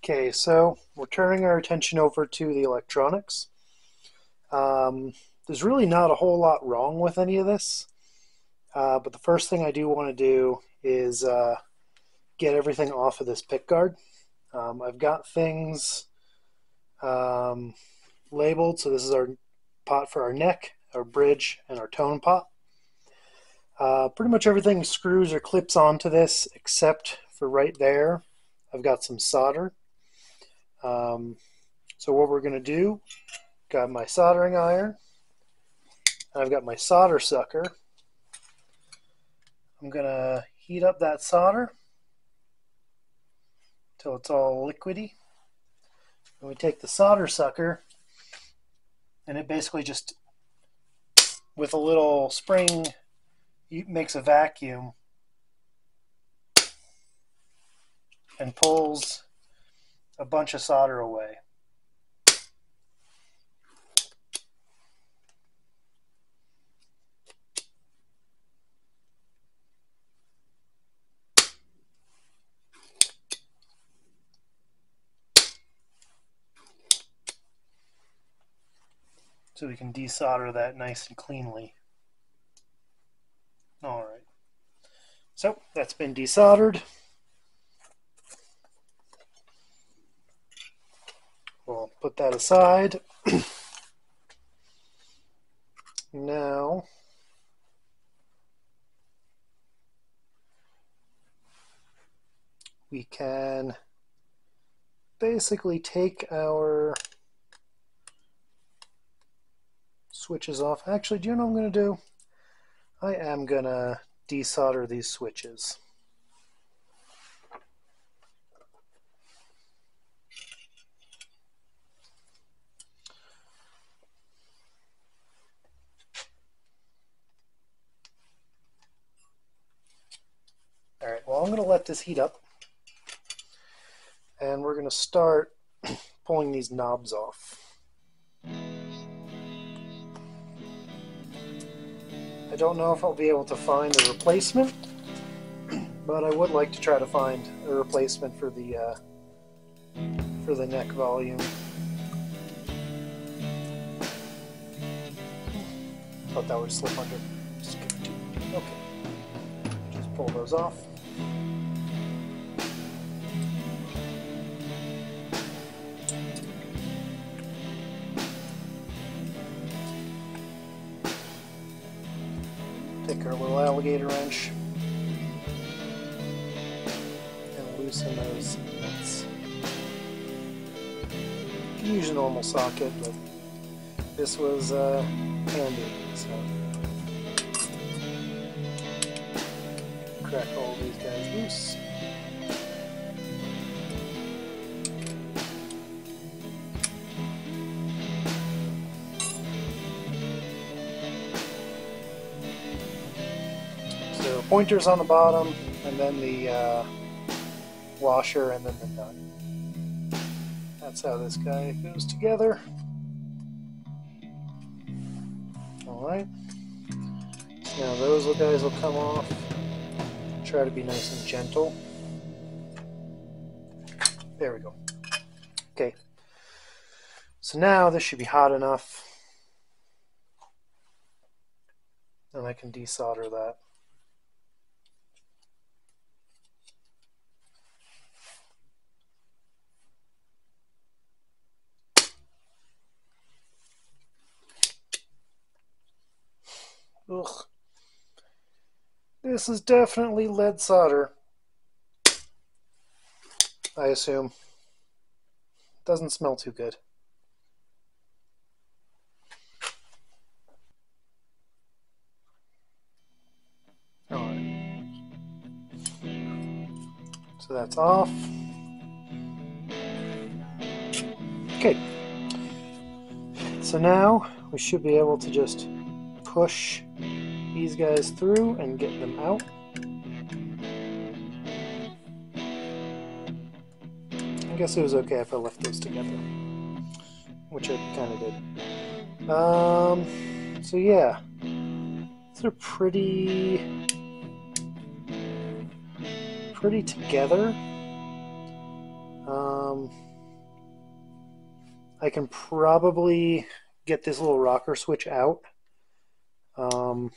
Okay, so we're turning our attention over to the electronics. There's really not a whole lot wrong with any of this, but the first thing I do want to do is get everything off of this pick guard. I've got things labeled, so this is our pot for our neck, our bridge, and our tone pot. Pretty much everything screws or clips onto this except for right there. I've got some solder. So what we're going to do, got my soldering iron, and I've got my solder sucker. I'm going to heat up that solder until it's all liquidy. And we take the solder sucker, and it basically just, with a little spring, makes a vacuum and pulls a bunch of solder away. So we can desolder that nice and cleanly. Alright, so that's been desoldered. We'll put that aside. Now, we can basically take our switches off. Actually, do you know what I'm going to do? I am going to desolder these switches. Alright, well, I'm going to let this heat up, and we're going to start pulling these knobs off. I don't know if I'll be able to find a replacement, but I would like to try to find a replacement for the neck volume. Thought that would slip under. Just okay. Just pull those off. Take our little alligator wrench and loosen those nuts. You can use a normal socket, but this was handy, so crack all these guys loose. So pointers on the bottom, and then the washer, and then the nut. That's how this guy goes together. Alright. So now those guys will come off. Try to be nice and gentle. There we go. Okay. So now this should be hot enough. And I can desolder that. Ugh. This is definitely lead solder, I assume. Doesn't smell too good. Alright. So that's off. Okay. So now we should be able to just push these guys through and get them out. I guess it was okay if I left those together, which I kind of did. So yeah, these are pretty together. I can probably get this little rocker switch out and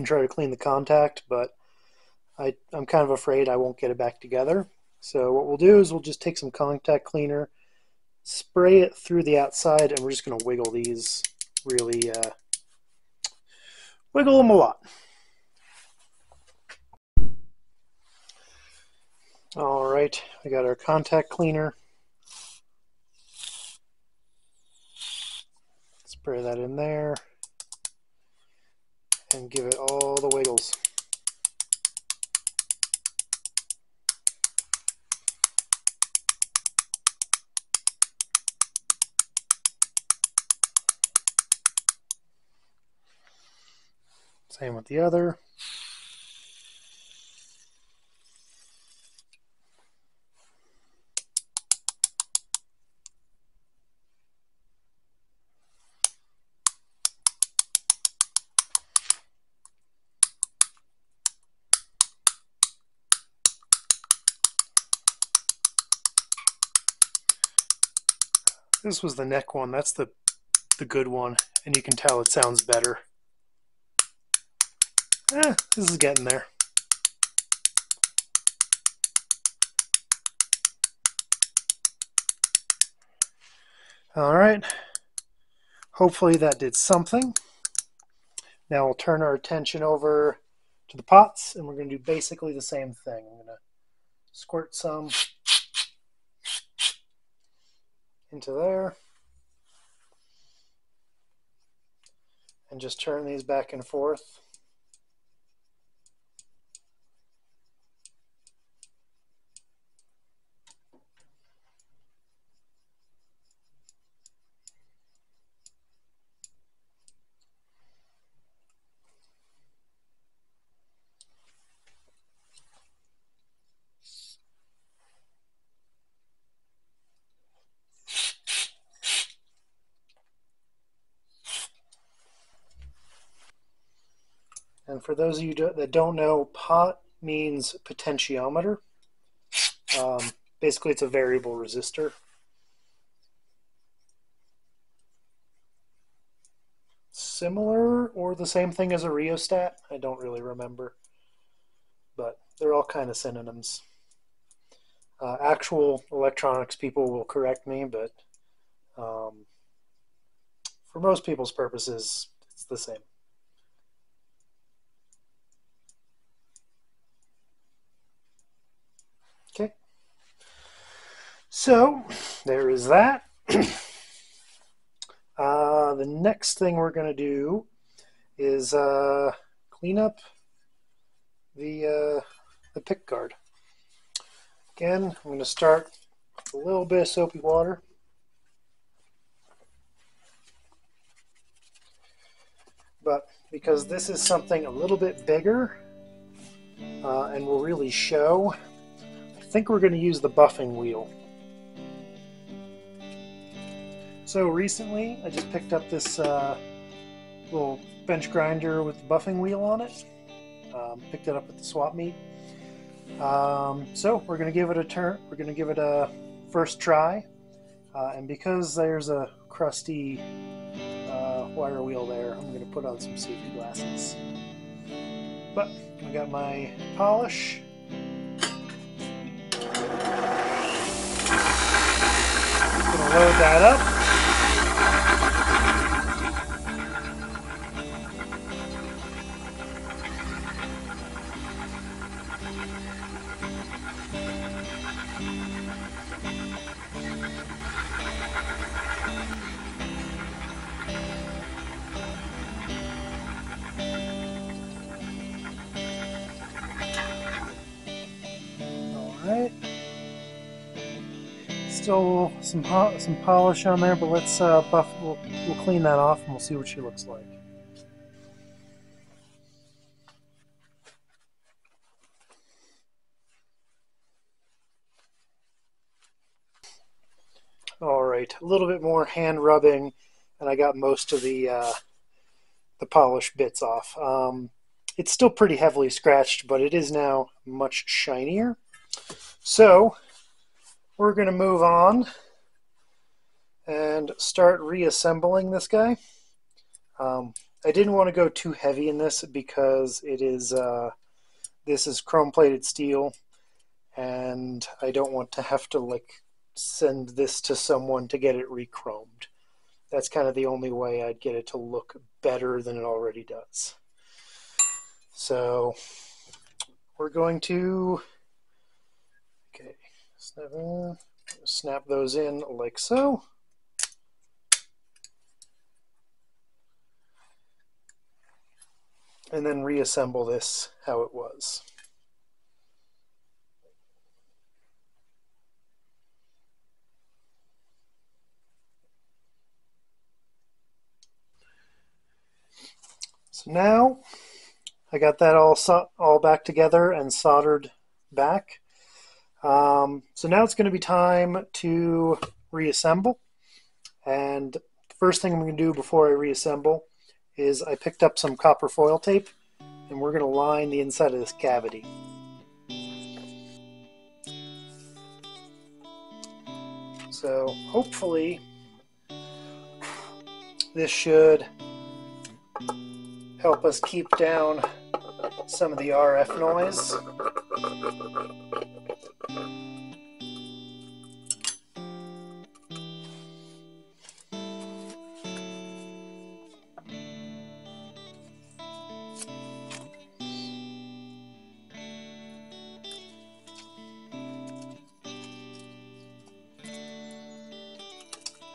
try to clean the contact, but I'm kind of afraid I won't get it back together. So what we'll do is we'll just take some contact cleaner, spray it through the outside, and we're just going to wiggle these really, wiggle them a lot. All right, we got our contact cleaner. Spray that in there and give it all the wiggles. Same with the other. This was the neck one. That's the good one, and you can tell it sounds better. This is getting there. All right. Hopefully that did something. Now we'll turn our attention over to the pots, and we're going to do basically the same thing. I'm going to squirt some into there and just turn these back and forth. And for those of you that don't know, pot means potentiometer. Basically, it's a variable resistor. Similar or the same thing as a rheostat? I don't really remember. But they're all kind of synonyms. Actual electronics people will correct me, but for most people's purposes, it's the same. Okay, so there is that. The next thing we're going to do is clean up the pick guard. Again, I'm going to start with a little bit of soapy water. But because this is something a little bit bigger and will really show, I think we're going to use the buffing wheel. So recently I just picked up this little bench grinder with the buffing wheel on it. Picked it up at the swap meet. So we're going to give it a turn. We're going to give it a first try. And because there's a crusty wire wheel there, I'm going to put on some safety glasses. But I got my polish. I'm going to load that up. Alright. Still some polish on there, but let's buff. We'll clean that off and we'll see what she looks like. Alright, a little bit more hand rubbing, and I got most of the polished bits off. It's still pretty heavily scratched, but it is now much shinier. So we're going to move on and start reassembling this guy. I didn't want to go too heavy in this because it is this is chrome-plated steel, and I don't want to have to like send this to someone to get it re-chromed. That's kind of the only way I'd get it to look better than it already does. So we're going to snap those in like so. And then reassemble this how it was. So now I got that all back together and soldered back. So now it's going to be time to reassemble. And the first thing I'm going to do before I reassemble is I picked up some copper foil tape, and we're going to line the inside of this cavity. So hopefully this should help us keep down some of the RF noise.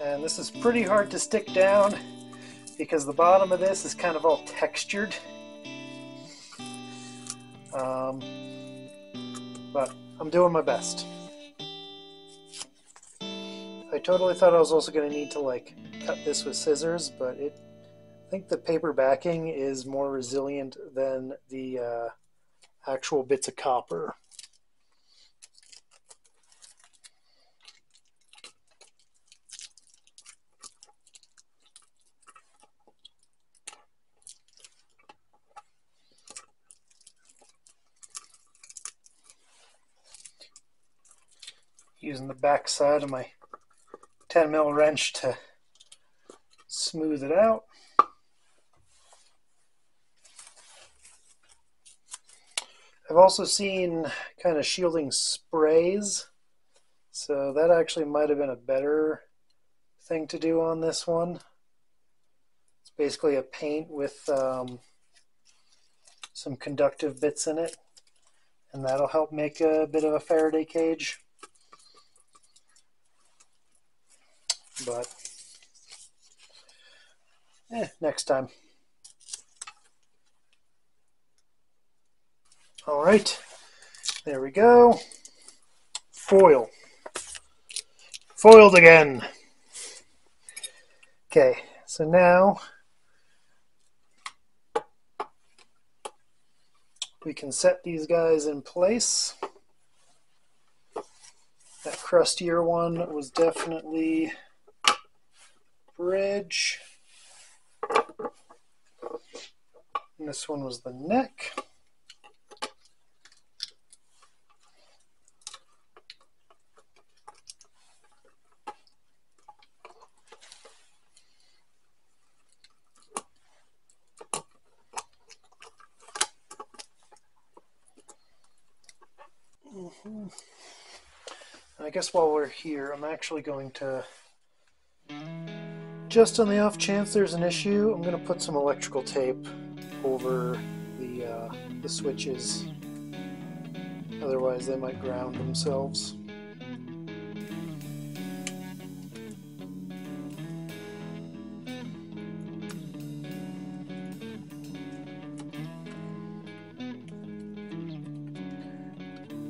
And this is pretty hard to stick down because the bottom of this is kind of all textured. But I'm doing my best. I totally thought I was also going to need to like cut this with scissors, but I think the paper backing is more resilient than the actual bits of copper. Using the back side of my 10mm wrench to smooth it out. I've also seen kind of shielding sprays, so that actually might have been a better thing to do on this one. It's basically a paint with some conductive bits in it, and that'll help make a bit of a Faraday cage. But next time. All right, there we go. Foil. Foiled again. Okay, so now we can set these guys in place. That crustier one was definitely bridge. And this one was the neck. I guess while we're here, I'm actually going to, just on the off chance there's an issue, I'm going to put some electrical tape over the switches. Otherwise they might ground themselves.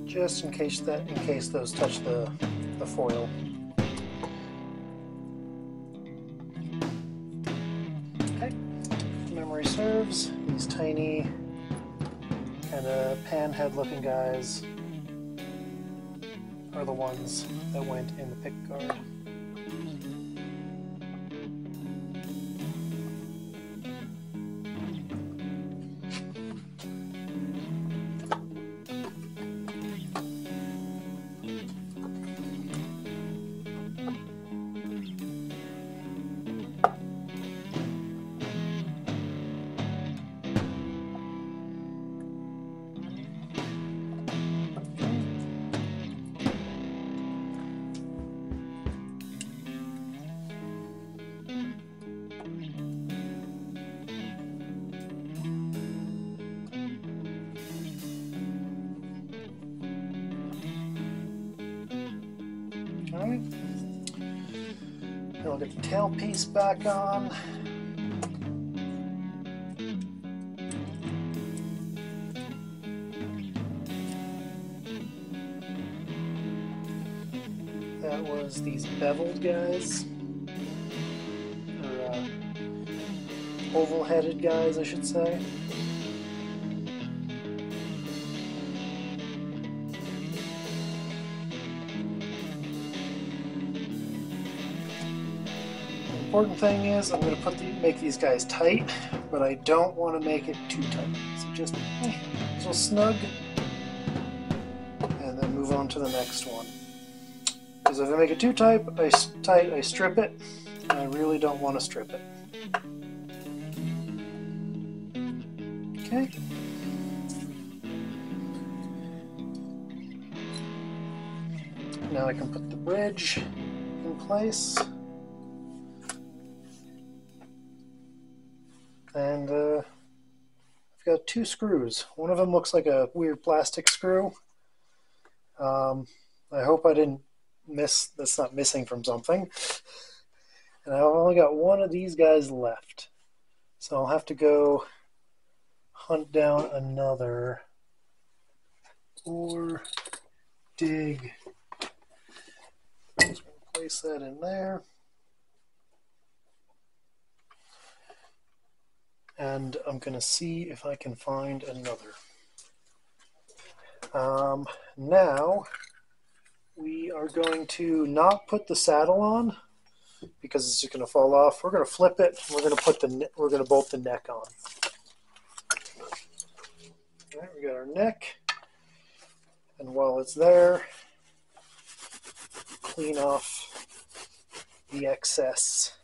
Just in case those touch the foil. Okay, memory serves, these tiny kind of panhead looking guys are the ones that went in the pick guard. I'll get the tailpiece back on. That was these beveled guys, or oval-headed guys, I should say. The important thing is I'm going to make these guys tight, but I don't want to make it too tight. So just a little snug, and then move on to the next one. Because if I make it too tight, I strip it, and I really don't want to strip it. Okay. Now I can put the bridge in place. And I've got two screws. One of them looks like a weird plastic screw. I hope I didn't that's not missing from something. And I've only got one of these guys left. So I'll have to go hunt down another or dig. Just place that in there. And I'm going to see if I can find another. Now we are going to not put the saddle on because it's just going to fall off. We're going to flip it. And we're going to bolt the neck on. All right, we got our neck, and while it's there, clean off the excess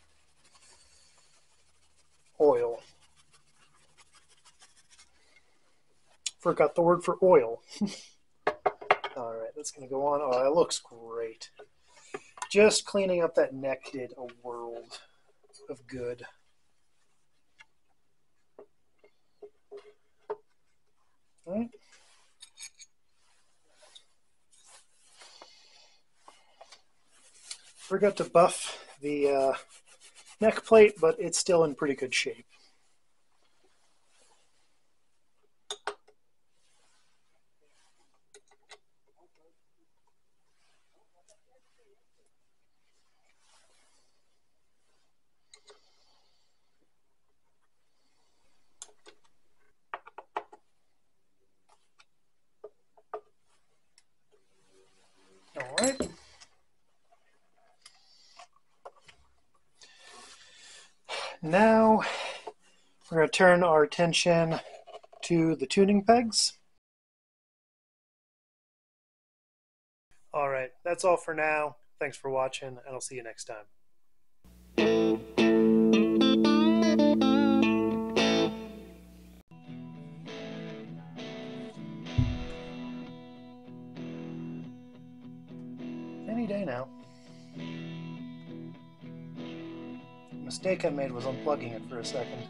oil. Forgot the word for oil. All right, that's going to go on. Oh, that looks great. Just cleaning up that neck did a world of good. All right. Forgot to buff the neck plate, but it's still in pretty good shape. All right. Now we're going to turn our attention to the tuning pegs. All right, that's all for now. Thanks for watching, and I'll see you next time. Any day now. The mistake I made was unplugging it for a second.